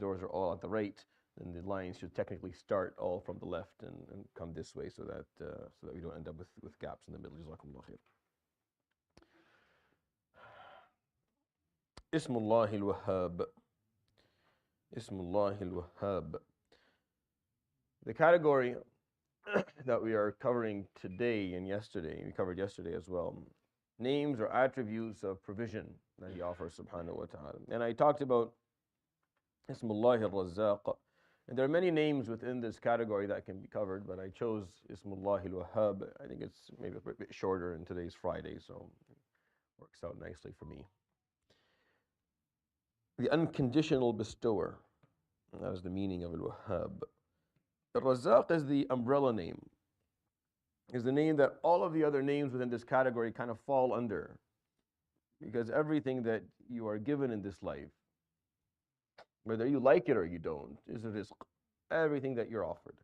doors are all at the right, then the lines should technically start all from the left and come this way, so that we don't end up with gaps in the middle. Jazakumullah khair. Ismullah al-Wahhab. Ismullah al-Wahhab. The category that we are covering today and yesterday, we covered yesterday as well, names or attributes of provision that He offers subhanahu wa ta'ala. And I talked about Ismullah al-Razzaq. And there are many names within this category that can be covered, but I chose Ismullah al-Wahhab. I think it's maybe a bit shorter, and today's Friday, so it works out nicely for me. The Unconditional Bestower. That is the meaning of al-Wahhab. Al-Razzaq is the umbrella name. Is the name that all of the other names within this category kind of fall under. Because everything that you are given in this life, whether you like it or you don't, is a rizq. Everything that you're offered.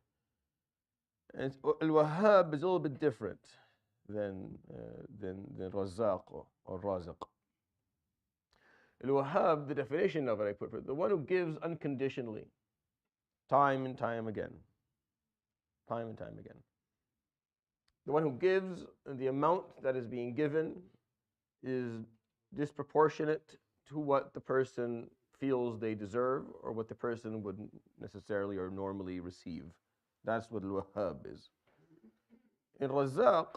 And al-Wahhab is a little bit different than Razzaq or Raziq. Al-Wahhab, the definition of it I put for it, the one who gives unconditionally, time and time again. Time and time again. The one who gives, and the amount that is being given is disproportionate to what the person feels they deserve or what the person would necessarily or normally receive. That's what al-Wahhab is. In Razzaq,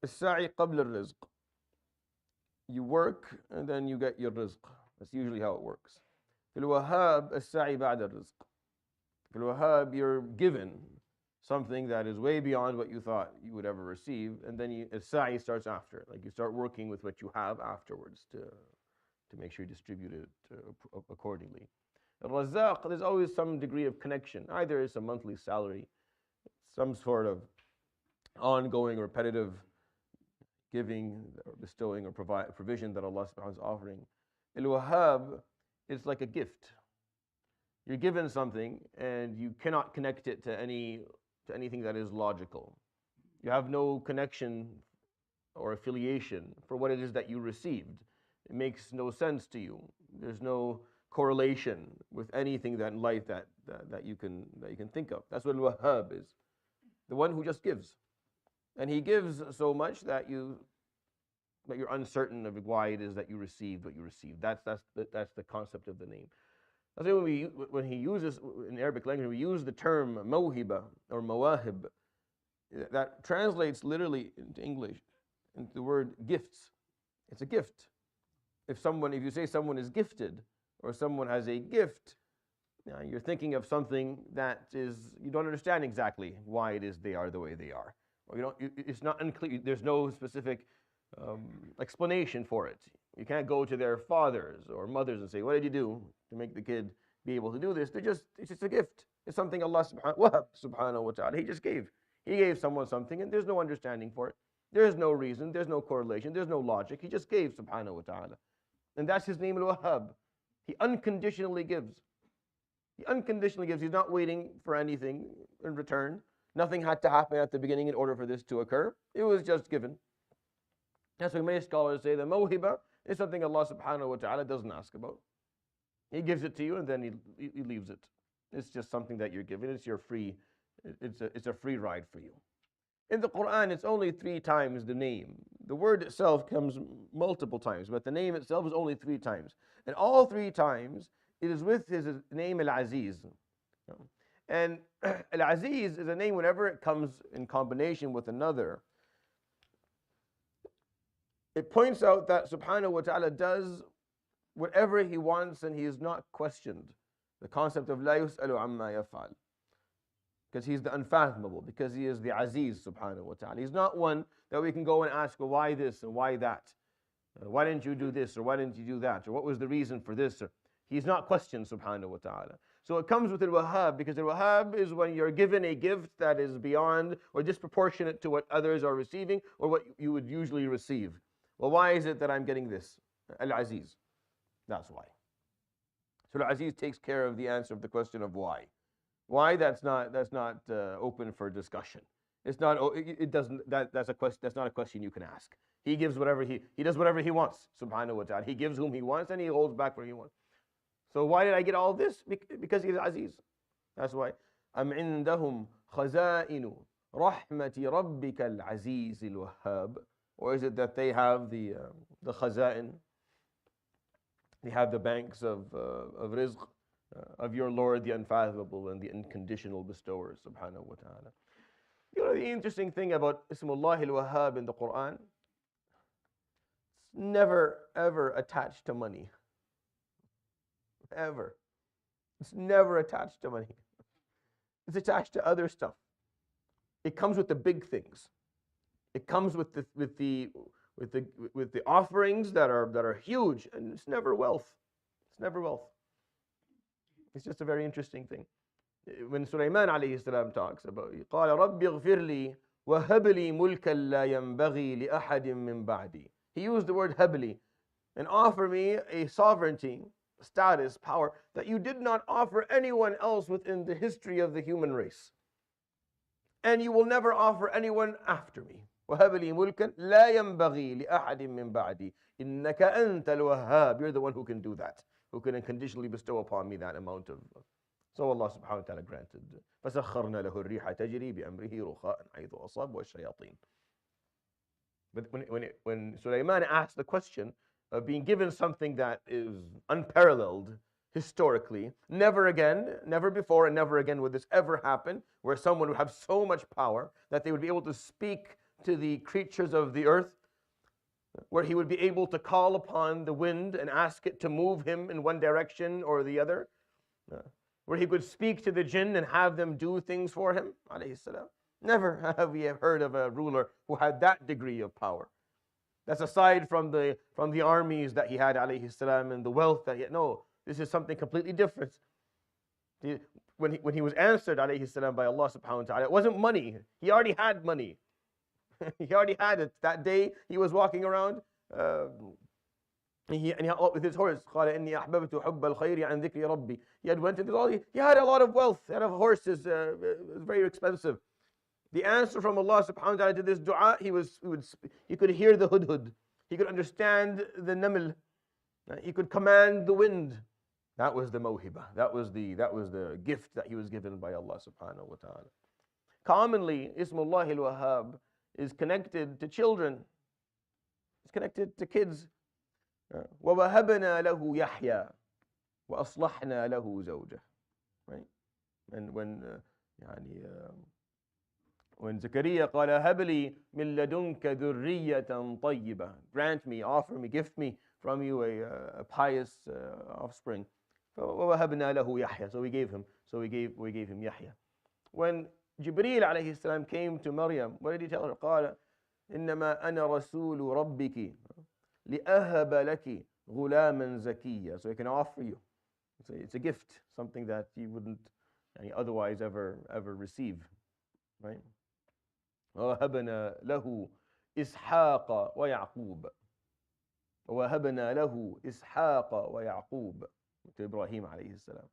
السعي قبل الرزق. You work and then you get your rizq. That's usually how it works. في الوهاب السعي بعد الرزق. في الوهاب, you're given something that is way beyond what you thought you would ever receive, and then السعي starts after. Like you start working with what you have afterwards to make sure you distribute it accordingly. Al-Razzaq, there's always some degree of connection. Either it's a monthly salary, some sort of ongoing, repetitive giving or bestowing or provision that Allah subhanahu wa ta'ala is offering. Al-Wahhab is like a gift. You're given something and you cannot connect it to anything that is logical. You have no connection or affiliation for what it is that you received. It makes no sense to you. There's no correlation with anything that in life that you can think of. That's what Al-Wahhab is. The one who just gives. And He gives so much that you're uncertain of why it is that you received what you received. That's the concept of the name. That's why when He uses, in Arabic language, we use the term mawhiba or mawahib. That translates literally into English, into the word gifts. It's a gift. If you say someone is gifted or someone has a gift, you're thinking of something that you don't understand exactly why it is they are the way they are. Or it's not unclear. There's no specific explanation for it. You can't go to their fathers or mothers and say, "What did you do to make the kid be able to do this?" It's just a gift. It's something Allah subhanahu wa ta'ala, He just gave. He gave someone something and there's no understanding for it. There's no reason, there's no correlation, there's no logic. He just gave subhanahu wa ta'ala. And that's His name, Al-Wahhab. He unconditionally gives. He unconditionally gives. He's not waiting for anything in return. Nothing had to happen at the beginning in order for this to occur. It was just given. That's why many scholars say that mawhiba is something Allah subhanahu wa ta'ala doesn't ask about. He gives it to you and then He leaves it. It's just something that you're given. It's a free ride for you. In the Quran, it's only 3 times the name. The word itself comes multiple times, but the name itself is only 3 times. And all 3 times, it is with His name Al-Aziz. And Al-Aziz is a name whenever it comes in combination with another. It points out that subhanahu wa ta'ala does whatever He wants and He is not questioned. The concept of la yus'alu amma yaf'al. Because He's the unfathomable, because He is the Aziz subhanahu wa ta'ala. He's not one that we can go and ask, well, why this and why that? Why didn't you do this or why didn't you do that? Or what was the reason for this? He's not questioned subhanahu wa ta'ala. So it comes with Al-Wahhab, because Al-Wahhab is when you're given a gift that is beyond or disproportionate to what others are receiving or what you would usually receive. Well, why is it that I'm getting this? Al-Aziz. That's why. So Al-Aziz takes care of the answer of the question of why. Why? That's not open for discussion. It's not. It doesn't. That's a question. That's not a question you can ask. He gives whatever he does whatever He wants. Subhanahu wa ta'ala. He gives whom He wants and He holds back where He wants. So why did I get all this? Because He is Aziz. That's why. أم عندهم خزائن رحمة ربك العزيز الوهاب. Or is it that they have the khaza'in? They have the banks of rizq, of your Lord, the unfathomable and the unconditional bestower, subhanahu wa ta'ala. You know the interesting thing about Ismullah al-Wahhab in the Quran? It's never ever attached to money. Ever. It's never attached to money. It's attached to other stuff. It comes with the big things. It comes with the offerings that are huge, and it's never wealth. It's never wealth. It's just a very interesting thing. When Sulaiman alayhi salam talks about, قال رب اغفر لي وهب لي ملكا لا ينبغي لأحد من بعدي. He used the word habli, and offer me a sovereignty, status, power that you did not offer anyone else within the history of the human race. And you will never offer anyone after me. وهب لي ملكا لا ينبغي لأحد من بعدي إنك أنت الوهاب. You're the one who can do that, who can unconditionally bestow upon me that amount of. So Allah subhanahu wa ta'ala granted. فسخرنا له الريح تجري بأمره رخاء حيث أصاب والشياطين. But when Sulaiman asked the question of being given something that is unparalleled historically, never again, never before and never again would this ever happen, where someone would have so much power that they would be able to speak to the creatures of the earth, where he would be able to call upon the wind and ask it to move him in one direction or the other, where he could speak to the jinn and have them do things for him, alayhi salam. Never have we heard of a ruler who had that degree of power. That's aside from the armies that he had, alayhi salam, and the wealth that he had. No, this is something completely different. When he was answered, alayhi salam, by Allah subhanahu wa ta'ala, it wasn't money. He already had money. He already had it. That day he was walking around, and he with his horse. قال إني أحببت حب الخير عن ذكر ربي. He had went into all. He had a lot of wealth. He had horses. It was very expensive. The answer from Allah subhanahu wa ta'ala to this dua, he could hear the hudhud. He could understand the naml. He could command the wind. That was the mawhiba. That was the gift that he was given by Allah subhanahu wa ta'ala. Commonly, Ismullah al-Wahhab is connected to children. It's connected to kids. وَوَهَبْنَا لَهُ يَحْيَى وَأَصْلَحْنَا لَهُ زَوْجَهُ. Right? And when Zakaria قال هب لي من لدنك ذرية طيبة, grant me, offer me, gift me from you a pious offspring. وَوَهَبْنَا لَهُ يَحْيَى. So we gave him Yahya. When Jibreel alayhi salam came to Maryam, what did he tell her? قال إنما أنا رسول ربك لأهب لك غلاما زكيا. So I can offer you. It's a gift, something that you wouldn't otherwise ever receive, right? وَوَهَبْنَا لَهُ إِسْحَاقَ وَيَعْقُوبَ. وَوَهَبْنَا لَهُ إِسْحَاقَ وَيَعْقُوبَ to Ibrahim alayhi salam.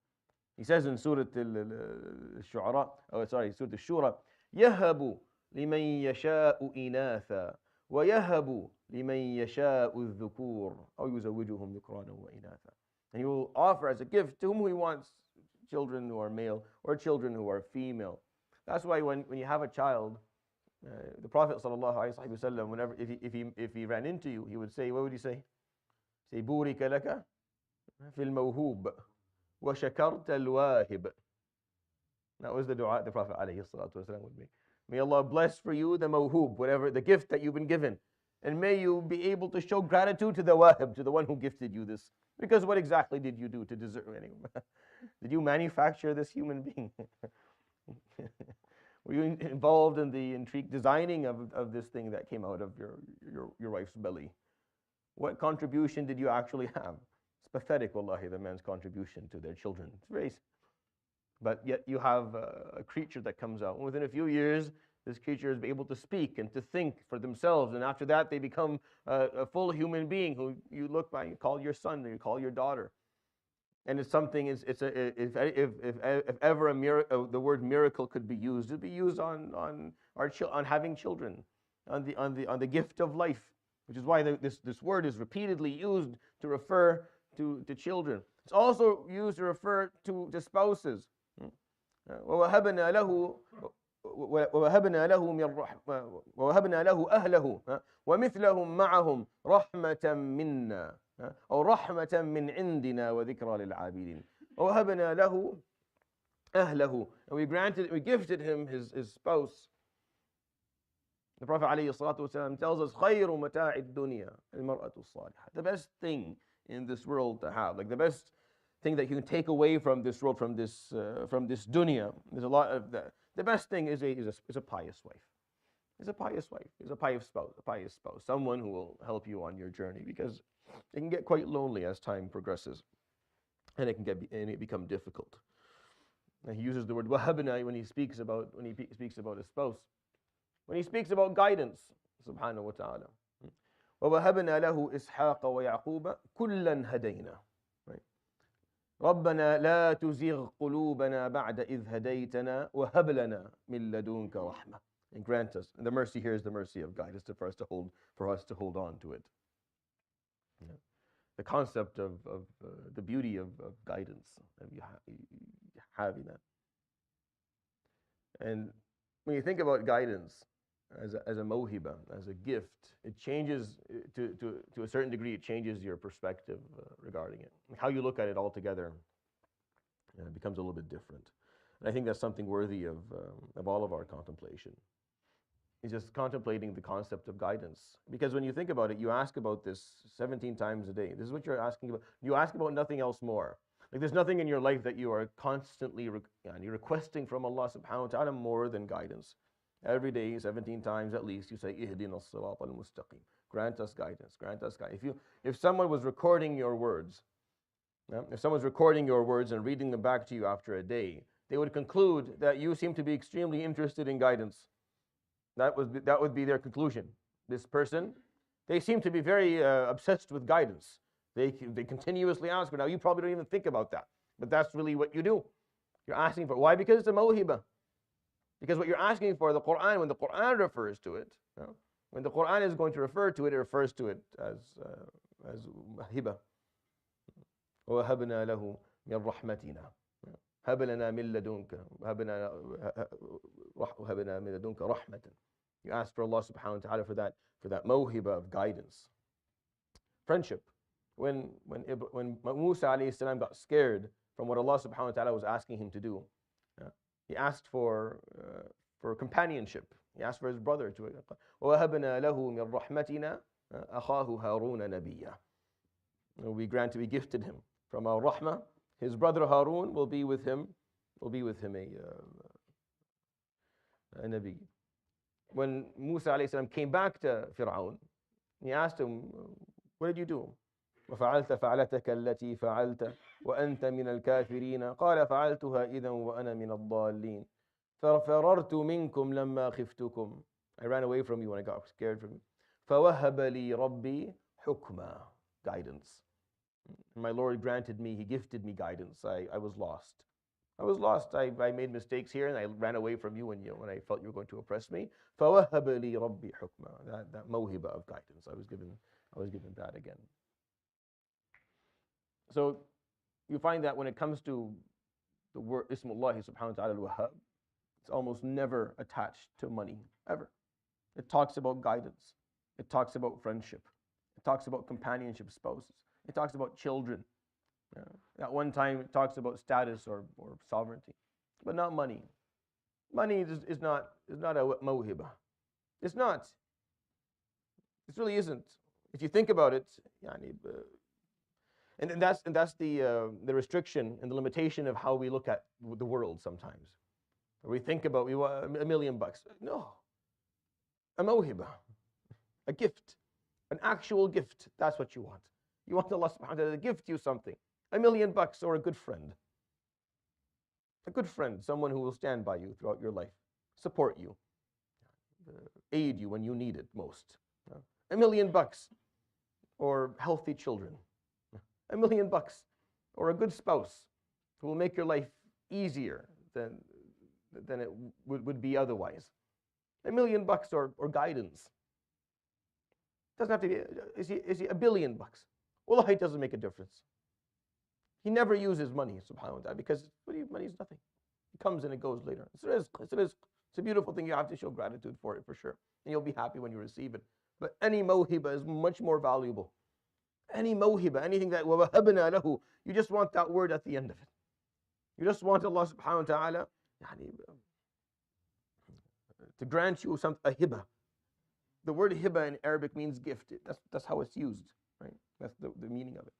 He says in Surah Al-Shu'ara, Surah Al-Shura, يَهَبُ لِمَنْ يَشَاءُ إِنَاثًا وَيَهَبُ لِمَنْ يَشَاءُ الذُّكُورَ أَوْ يُزَوِّجُهُمْ ذُكْرَانًا وَإِنَاثًا. And he will offer as a gift to whom he wants children who are male or children who are female. That's why when you have a child, the Prophet ﷺ, whenever if he ran into you, he would say, what would he say? Say, بُورِكَ لَكَ فِي الْمَوْهُوبِ وَشَكَرْتَ الْوَاهِبِ. That was the dua the Prophet ﷺ would make. May Allah bless for you the mawhub, whatever the gift that you've been given. And may you be able to show gratitude to the wahib, to the one who gifted you this. Because what exactly did you do to deserve it? Did you manufacture this human being? Were you involved in the intrigue designing of this thing that came out of your wife's belly? What contribution did you actually have? It's pathetic, wallahi, the man's contribution to their children. It's very. But yet you have a creature that comes out. And within a few years, this creature is able to speak and to think for themselves. And after that, they become a full human being who you look by, you call your son, or you call your daughter. And it's something. If ever the word miracle could be used, it'd be used on having children, on the gift of life, which is why this word is repeatedly used to refer to children. It's also used to refer to spouses. وَوَهَبْنَا لَهُ وَوَهَبْنَا لَهُ مِنْ رَحْمَةٍ وَوَهَبْنَا لَهُ أَهْلَهُ وَمِثْلَهُمْ مَعَهُمْ رَحْمَةً مِنَّا أو رحمة من عندنا وذكرى للعابدين. وَوَهَبْنَا لَهُ أهله, and we gifted him his spouse. The Prophet ﷺ tells us, خير متاع الدنيا المرأة الصالحة. The best thing in this world to have, like the best thing that you can take away from this world, from this dunya. There's a lot of that. The best thing is a pious wife. Is a pious wife. Is a pious spouse. Someone who will help you on your journey, because it can get quite lonely as time progresses, and it can become difficult. And he uses the word wahabna when he speaks about a spouse. When he speaks about guidance, subhanahu wa ta'ala. وَوَهَبْنَا لَهُ إِسْحَاقَ وَيَعْقُوبَ كُلًّا هَدَيْنَا. رَبَّنَا لَا تُزِغْ قُلُوبَنَا بَعْدَ إِذْ هَدَيْتَنَا وَهَبْ لَنَا مِن لَدُنْكَ رَحْمَةً. And grant us. And the mercy here is the mercy of guidance for us to hold on to it. The concept of the beauty of guidance that you having that. And when you think about guidance as a mawhiba, as a gift, it changes to a certain degree. It changes your perspective regarding it. How you look at it altogether becomes a little bit different. And I think that's something worthy of all of our contemplation. It's just contemplating the concept of guidance. Because when you think about it, you ask about this 17 times a day. This is what you're asking about. You ask about nothing else more. Like there's nothing in your life that you are constantly requesting from Allah subhanahu wa ta'ala more than guidance. Every day, 17 times at least, you say, Ihdina as-sirat al-mustaqim. Grant us guidance, grant us guidance. If someone was recording your words, if someone's recording your words and reading them back to you after a day, they would conclude that you seem to be extremely interested in guidance. That would be their conclusion. This person, they seem to be very obsessed with guidance. They continuously ask for. Now you probably don't even think about that, but that's really what you do. You're asking for. Why? Because it's a mawhiba. Because what you're asking for, the Quran, when the Quran refers to it, when the Quran is going to refer to it, it refers to it as hiba. وَهَبْنَا لَهُ مِنْ رَحْمَتِنَا هَبْ لَنَا مِنْ لَدُنْكَ وَهَبْنَا مِنْ لَدُنْكَ رَحْمَةً. You ask for Allah subhanahu wa ta'ala for that mawhiba of guidance. Friendship. When Musa alayhi salam got scared from what Allah subhanahu wa ta'ala was asking him to do, he asked for companionship. He asked for his brother to. وَوَهَبْنَا لَهُ مِنْ رَحْمَتِنَا أَخَاهُ هَارُونَ نَبِيًّا. We gifted him from our rahmah. His brother Harun will be with him a nabi. When Musa alayhi salam came back to Fir'aun, he asked him, what did you do? وفعلت فعلتك التي فعلت وأنت من الكافرين قال فعلتها إذا وأنا من الضالين ففررت منكم لما خفتكم. I ran away from you when I got scared from you. فوهب لي ربي حكما. Guidance. My Lord granted me, He gifted me guidance. I was lost. I made mistakes here and I ran away from you when I felt you were going to oppress me. فوهب لي ربي حكما. That mawhiba of guidance. I was given that again. So you find that when it comes to the word Ismullahi subhanahu wa ta'ala al-Wahhab, it's almost never attached to money, ever. It talks about guidance. It talks about friendship. It talks about companionship, spouses. It talks about children. At one time it talks about status or sovereignty, but not money. Money is not a mawhiba. It's not. It really isn't. If you think about it, and that's the restriction and the limitation of how we look at the world sometimes. We think about, we want $1 million. No. A mawhiba. A gift. An actual gift. That's what you want. You want Allah subhanahu wa ta'ala to gift you something. $1 million or a good friend. A good friend. Someone who will stand by you throughout your life. Support you. Aid you when you need it most. $1 million or healthy children. $1 million or a good spouse who will make your life easier than it would be otherwise. $1 million or guidance. Doesn't have to be. Is he $1 billion? Wallahi, it doesn't make a difference. He never uses money, subhanahu wa ta'ala, because money is nothing. It comes and it goes later. It's rizq, it's rizq. It's a beautiful thing. You have to show gratitude for it, for sure. And you'll be happy when you receive it. But any mawhiba is much more valuable. Any mawhiba, anything that وَوَهَبْنَا لَهُ, you just want that word at the end of it. You just want Allah subhanahu wa ta'ala to grant you a hiba. The word hiba in Arabic means gift. That's how it's used, right? That's the meaning of it.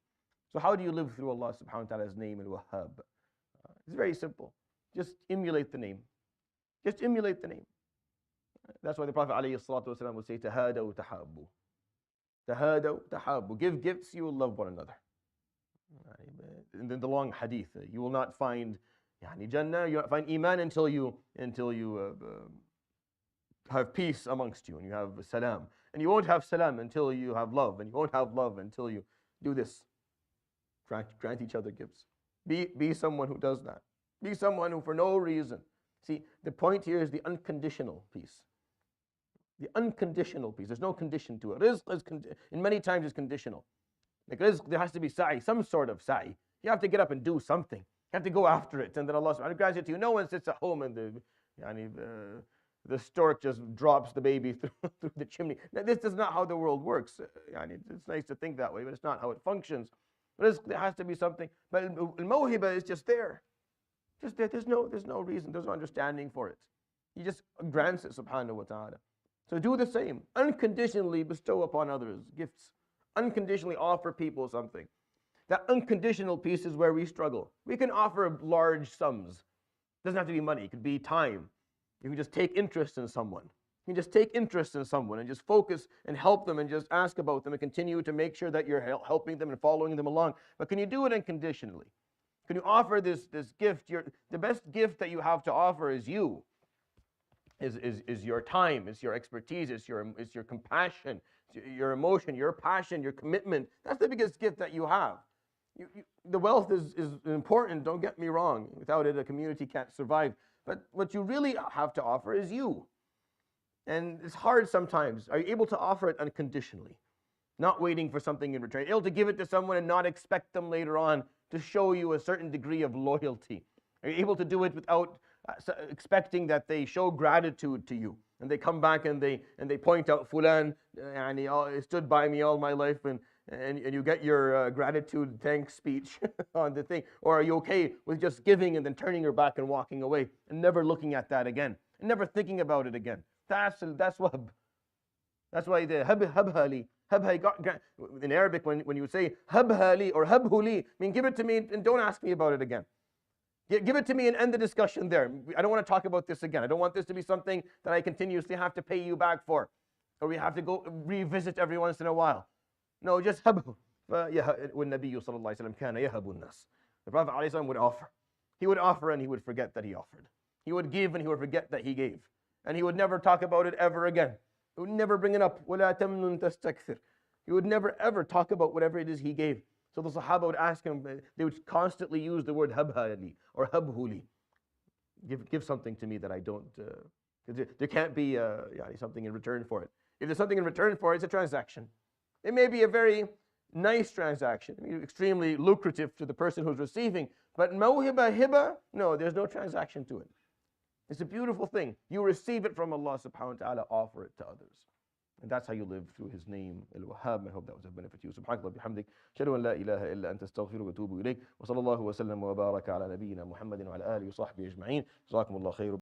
So how do you live through Allah subhanahu wa ta'ala's name, Al-Wahhab? It's very simple. Just emulate the name. Just emulate the name. That's why the Prophet ﷺ would say, Tahadaw tahabbu. Tahadaw tahabbu. Give gifts, you will love one another. And then the long hadith, you will not find Jannah, you will not find Iman until you have peace amongst you and you have salam. And you won't have salam until you have love. And you won't have love until you do this. Grant each other gifts. Be someone who does that. Be someone who for no reason. See, the point here is the unconditional peace. The unconditional peace. There's no condition to it. Rizq is in many times is conditional. Like rizq, there has to be sa'i, some sort of sa'i. You have to get up and do something. You have to go after it. And then Allah subhanahu wa ta'ala grants it to you. No one sits at home and the stork just drops the baby through the chimney. Now, this is not how the world works. It's nice to think that way, but it's not how it functions. Rizq, there has to be something. But al-mawhiba is just there. Just there. There's no reason. There's no understanding for it. He just grants it, subhanahu wa ta'ala. So do the same. Unconditionally bestow upon others gifts. Unconditionally offer people something. That unconditional piece is where we struggle. We can offer large sums. It doesn't have to be money. It could be time. You can just take interest in someone. You can just take interest in someone and just focus and help them and just ask about them and continue to make sure that you're helping them and following them along. But can you do it unconditionally? Can you offer this gift? The best gift that you have to offer is you. Is your time, it's your expertise, it's your compassion, it's your emotion, your passion, your commitment. That's the biggest gift that you have. The wealth is important, don't get me wrong. Without it, a community can't survive. But what you really have to offer is you. And it's hard sometimes. Are you able to offer it unconditionally? Not waiting for something in return. Able to give it to someone and not expect them later on to show you a certain degree of loyalty. Are you able to do it without expecting that they show gratitude to you? And they come back and they point out, Fulan, and he stood by me all my life, and you get your gratitude thanks speech on the thing. Or are you okay with just giving and then turning your back and walking away and never looking at that again and never thinking about it again? That's wahb. That's why the habhali. In Arabic, when you say habhali or habhuli, give it to me and don't ask me about it again. Give it to me and end the discussion there. I don't want to talk about this again. I don't want this to be something that I continuously have to pay you back for, or we have to go revisit every once in a while. No, just habhu. وَالنَّبِيُّ صَلَى اللَّهُ عَلَيْهِ وَسَلَّمَ كَانَ يَهَبُ النَّاسِ. The Prophet ﷺ would offer. He would offer and he would forget that he offered. He would give and he would forget that he gave. And he would never talk about it ever again. He would never bring it up. وَلَا تَمْنُن تَسْتَكْثِرْ. He would never ever talk about whatever it is he gave. So the Sahaba would ask him, they would constantly use the word habhali or habhuli. Give something to me that I don't, there can't be something in return for it. If there's something in return for it, it's a transaction. It may be a very nice transaction, extremely lucrative to the person who's receiving, but mawhiba, hiba, no, there's no transaction to it. It's a beautiful thing. You receive it from Allah subhanahu wa ta'ala, offer it to others. And that's how you live through His name, Al-Wahhab. I hope that was a benefit to you. Subhanakallah bihamdik. Ashhadu an la ilaha illa anta astaghfiruka wa atubu ilayk. Wa sallallahu wa sallam wa baraka ala nabiyyina Muhammadin wa ala alihi wa sahbihi ajma'in. Jazakumullah khair.